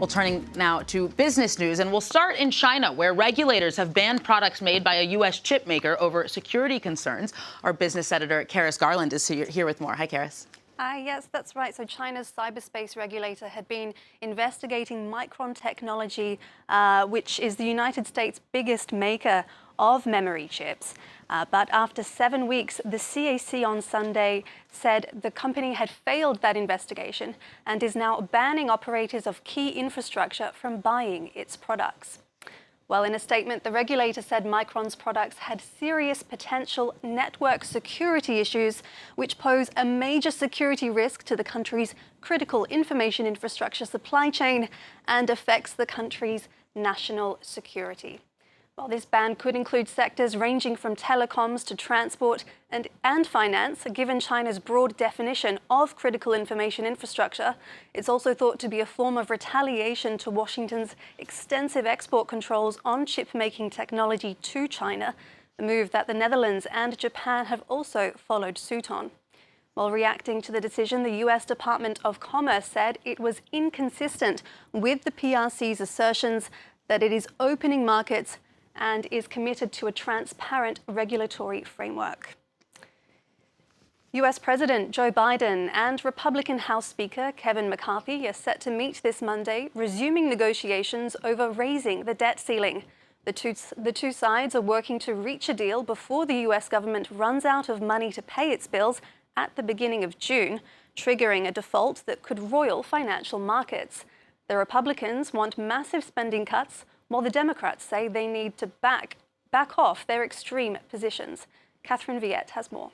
Well, turning now to business news, and we'll start in China, where regulators have banned products made by a U.S. chip maker over security concerns. Our business editor, Karis Garland, is here with more. Hi, Karis. Yes, that's right. So China's cyberspace regulator had been investigating Micron technology, which is the United States' biggest maker of memory chips. But after 7 weeks, the CAC on Sunday said the company had failed that investigation and is now banning operators of key infrastructure from buying its products. Well, in a statement, the regulator said Micron's products had serious potential network security issues, which pose a major security risk to the country's critical information infrastructure supply chain and affects the country's national security. Well, this ban could include sectors ranging from telecoms to transport and finance. Given China's broad definition of critical information infrastructure, it's also thought to be a form of retaliation to Washington's extensive export controls on chip-making technology to China, a move that the Netherlands and Japan have also followed suit on. While reacting to the decision, the U.S. Department of Commerce said it was inconsistent with the PRC's assertions that it is opening markets and is committed to a transparent regulatory framework. U.S. President Joe Biden and Republican House Speaker Kevin McCarthy are set to meet this Monday, resuming negotiations over raising the debt ceiling. The two sides are working to reach a deal before the U.S. government runs out of money to pay its bills at the beginning of June, triggering a default that could roil financial markets. The Republicans want massive spending cuts, while the Democrats say they need to back off their extreme positions. Catherine Viette has more.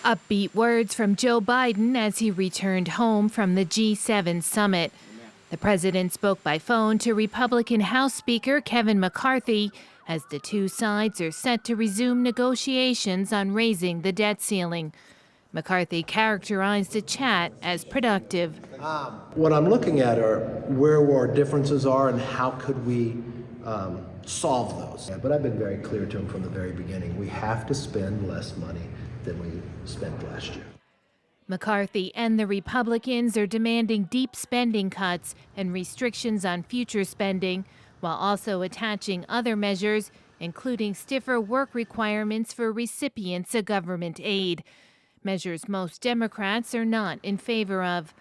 Upbeat words from Joe Biden as he returned home from the G7 summit. The president spoke by phone to Republican House Speaker Kevin McCarthy as the two sides are set to resume negotiations on raising the debt ceiling. McCarthy characterized the chat as productive. What I'm looking at are where our differences are and how could we solve those. But I've been very clear to him from the very beginning. We have to spend less money than we spent last year. McCarthy and the Republicans are demanding deep spending cuts and restrictions on future spending, while also attaching other measures, including stiffer work requirements for recipients of government aid. Measures most Democrats are not in favor of.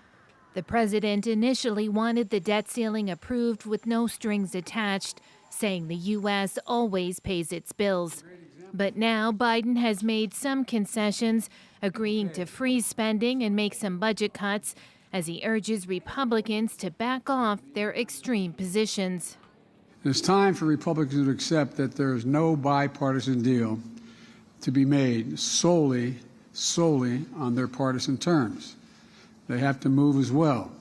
The president initially wanted the debt ceiling approved with no strings attached, saying the U.S. always pays its bills. But now Biden has made some concessions, agreeing to freeze spending and make some budget cuts as he urges Republicans to back off their extreme positions. It's time for Republicans to accept that there is no bipartisan deal to be made solely on their partisan terms. They have to move as well.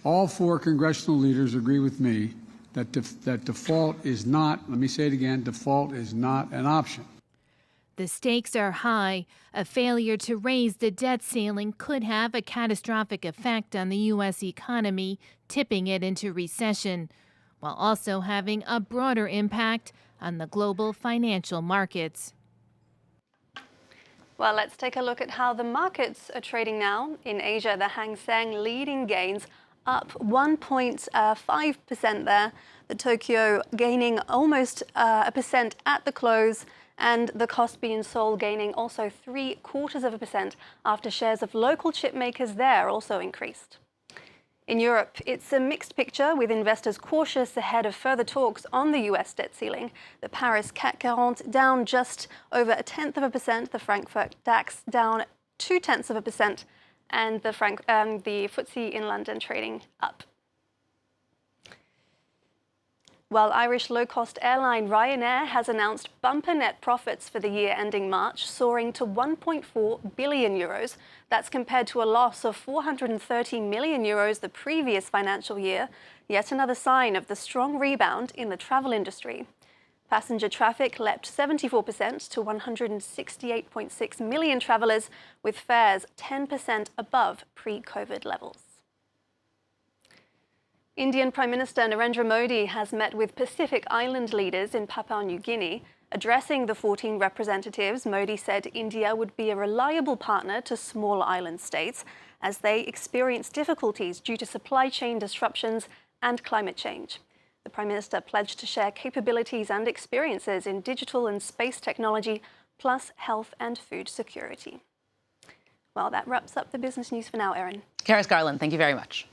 All four congressional leaders agree with me that default is not, let me say it again, default is not an option. The stakes are high. A failure to raise the debt ceiling could have a catastrophic effect on the U.S. economy, tipping it into recession, while also having a broader impact on the global financial markets. Well, let's take a look at how the markets are trading now. In Asia, the Hang Seng leading gains up 1.5% there. The Tokyo gaining almost 1% at the close, and the Kospi in Seoul gaining also 0.75% after shares of local chip makers there also increased. In Europe, it's a mixed picture with investors cautious ahead of further talks on the US debt ceiling. The Paris CAC 40 down just over 0.1%, the Frankfurt DAX down 0.2%, and the FTSE in London trading up. Well, Irish low-cost airline Ryanair has announced bumper net profits for the year ending March, soaring to €1.4 billion. That's compared to a loss of €430 million the previous financial year, yet another sign of the strong rebound in the travel industry. Passenger traffic leapt 74% to 168.6 million travellers, with fares 10% above pre-COVID levels. Indian Prime Minister Narendra Modi has met with Pacific Island leaders in Papua New Guinea. Addressing the 14 representatives, Modi said India would be a reliable partner to small island states as they experience difficulties due to supply chain disruptions and climate change. The Prime Minister pledged to share capabilities and experiences in digital and space technology, plus health and food security. Well, that wraps up the business news for now, Erin. Karis Garland, thank you very much.